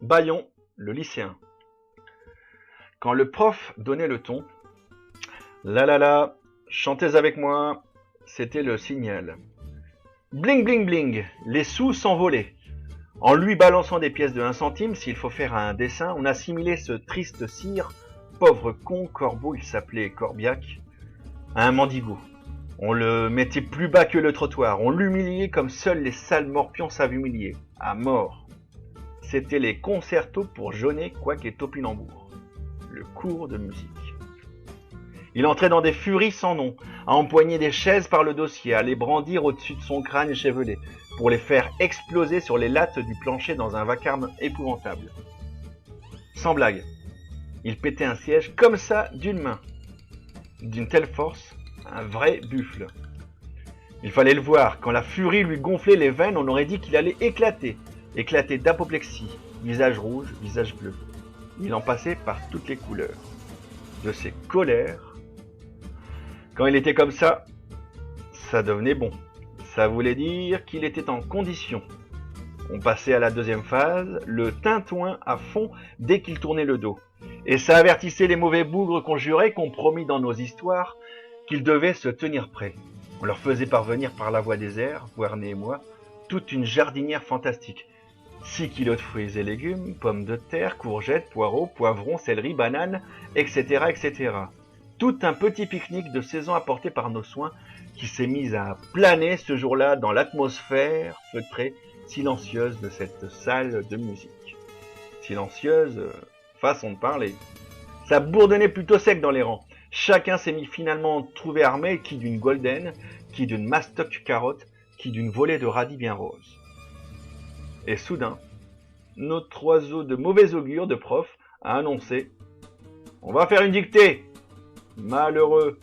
Bayon, le lycéen. Quand le prof donnait le ton, la la la, chantez avec moi, c'était le signal. Bling bling bling, les sous s'envolaient. En lui balançant des pièces de 1 centime, s'il faut faire un dessin, on assimilait ce triste cire, pauvre con, corbeau, il s'appelait Corbiac, à un mendigo. On le mettait plus bas que le trottoir, on l'humiliait comme seuls les sales morpions savent humilier, à mort. C'était les concertos pour Jaunet, Couac et Topinambour. Le cours de musique. Il entrait dans des furies sans nom, à empoigner des chaises par le dossier, à les brandir au-dessus de son crâne échevelé, pour les faire exploser sur les lattes du plancher dans un vacarme épouvantable. Sans blague, il pétait un siège comme ça d'une main. D'une telle force, un vrai buffle. Il fallait le voir, quand la furie lui gonflait les veines, on aurait dit qu'il allait éclater. Éclater d'apoplexie, visage rouge, visage bleu. Il en passait par toutes les couleurs. De ses colères. Quand il était comme ça devenait bon. Ça voulait dire qu'il était en condition. On passait à la deuxième phase, le tintouin à fond dès qu'il tournait le dos. Et ça avertissait les mauvais bougres qu'on jurait, qu'on promit dans nos histoires, qu'ils devaient se tenir prêts. On leur faisait parvenir par la voie des airs, Vuarnet et moi, toute une jardinière fantastique. 6 kilos de fruits et légumes, pommes de terre, courgettes, poireaux, poivrons, céleri, bananes, etc., etc. Tout un petit pique-nique de saison apporté par nos soins qui s'est mis à planer ce jour-là dans l'atmosphère feutrée, silencieuse de cette salle de musique. Silencieuse, façon de parler. Ça bourdonnait plutôt sec dans les rangs. Chacun s'est mis finalement trouvé armé, qui d'une golden, qui d'une mastoc carotte, qui d'une volée de radis bien rose. Et soudain, notre oiseau de mauvais augure de prof a annoncé « On va faire une dictée !» Malheureux.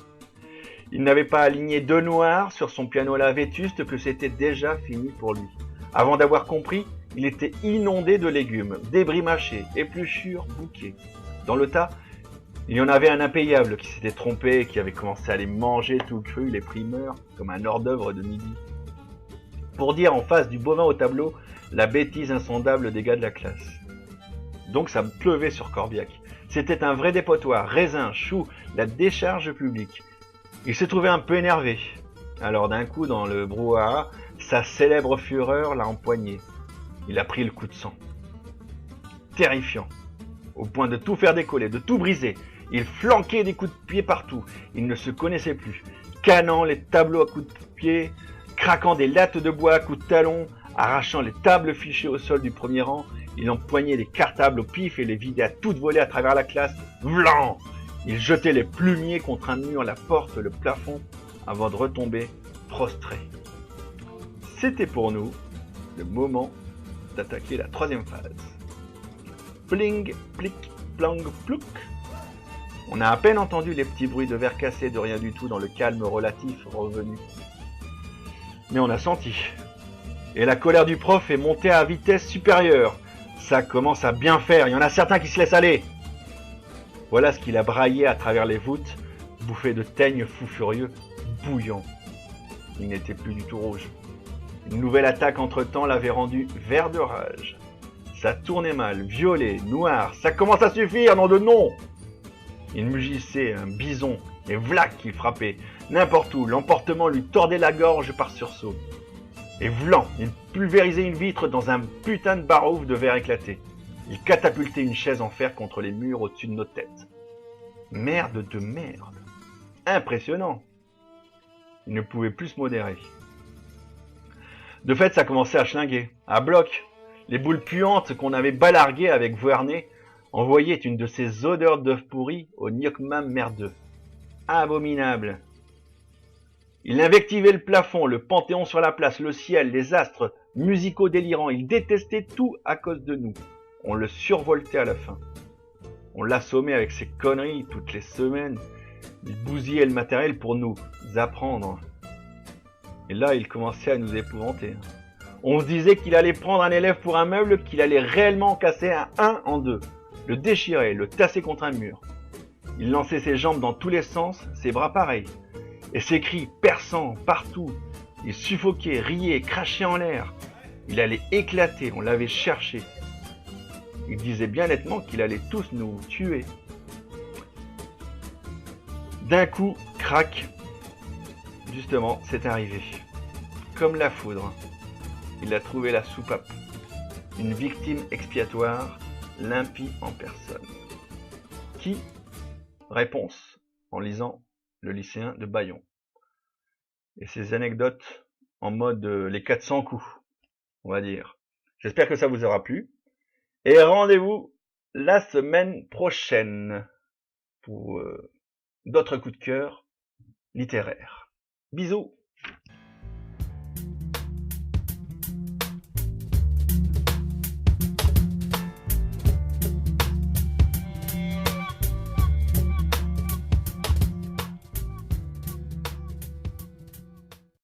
Il n'avait pas aligné 2 noirs sur son piano-là vétuste que c'était déjà fini pour lui. Avant d'avoir compris, il était inondé de légumes, débris mâchés, épluchures, bouquets. Dans le tas, il y en avait un impayable qui s'était trompé et qui avait commencé à les manger tout cru, les primeurs, comme un hors-d'œuvre de midi. Pour dire en face du bovin au tableau, la bêtise insondable des gars de la classe. Donc ça pleuvait sur Corbiac. C'était un vrai dépotoir, raisin, chou, la décharge publique. Il se trouvait un peu énervé. Alors d'un coup, dans le brouhaha, sa célèbre fureur l'a empoigné. Il a pris le coup de sang. Terrifiant. Au point de tout faire décoller, de tout briser. Il flanquait des coups de pied partout. Il ne se connaissait plus. Canant les tableaux à coups de pied, craquant des lattes de bois à coups de talon, arrachant les tables fichées au sol du premier rang, il empoignait les cartables au pif et les vidait à toute volée à travers la classe. Vlan! Il jetait les plumiers contre un mur, la porte, le plafond, avant de retomber prostré. C'était pour nous le moment d'attaquer la 3e phase. Pling, plic, plang, plouc. On a à peine entendu les petits bruits de verre cassé de rien du tout dans le calme relatif revenu. Mais on a senti. Et la colère du prof est montée à vitesse supérieure. Ça commence à bien faire, il y en a certains qui se laissent aller. Voilà ce qu'il a braillé à travers les voûtes, bouffé de teigne fou furieux, bouillant. Il n'était plus du tout rouge. Une nouvelle attaque entre-temps l'avait rendu vert de rage. Ça tournait mal, violet, noir, ça commence à suffire, nom de nom! Il mugissait un bison, et vlac qu'il frappait. N'importe où, l'emportement lui tordait la gorge par sursaut. Et vlan, il pulvérisait une vitre dans un putain de barouf de verre éclaté. Il catapultait une chaise en fer contre les murs au-dessus de nos têtes. Merde de merde. Impressionnant. Il ne pouvait plus se modérer. De fait, ça commençait à schlinguer, à bloc. Les boules puantes qu'on avait balarguées avec Vuarnet envoyaient une de ces odeurs d'œufs pourris au gnoc-mam merdeux. Abominable. Il invectivait le plafond, le panthéon sur la place, le ciel, les astres, musicaux délirants. Il détestait tout à cause de nous. On le survoltait à la fin. On l'assommait avec ses conneries toutes les semaines. Il bousillait le matériel pour nous apprendre. Et là, il commençait à nous épouvanter. On se disait qu'il allait prendre un élève pour un meuble, qu'il allait réellement casser un en deux, le déchirer, le tasser contre un mur. Il lançait ses jambes dans tous les sens, ses bras pareils. Et ses cris perçants partout. Il suffoquait, riait, crachait en l'air. Il allait éclater, on l'avait cherché. Il disait bien nettement qu'il allait tous nous tuer. D'un coup, crac, justement, c'est arrivé. Comme la foudre, il a trouvé la soupape. Une victime expiatoire, l'impie en personne. Qui? Réponse, en lisant Le lycéen de Bayon. Et ces anecdotes en mode les 400 coups, on va dire. J'espère que ça vous aura plu. Et rendez-vous la semaine prochaine pour d'autres coups de cœur littéraires. Bisous!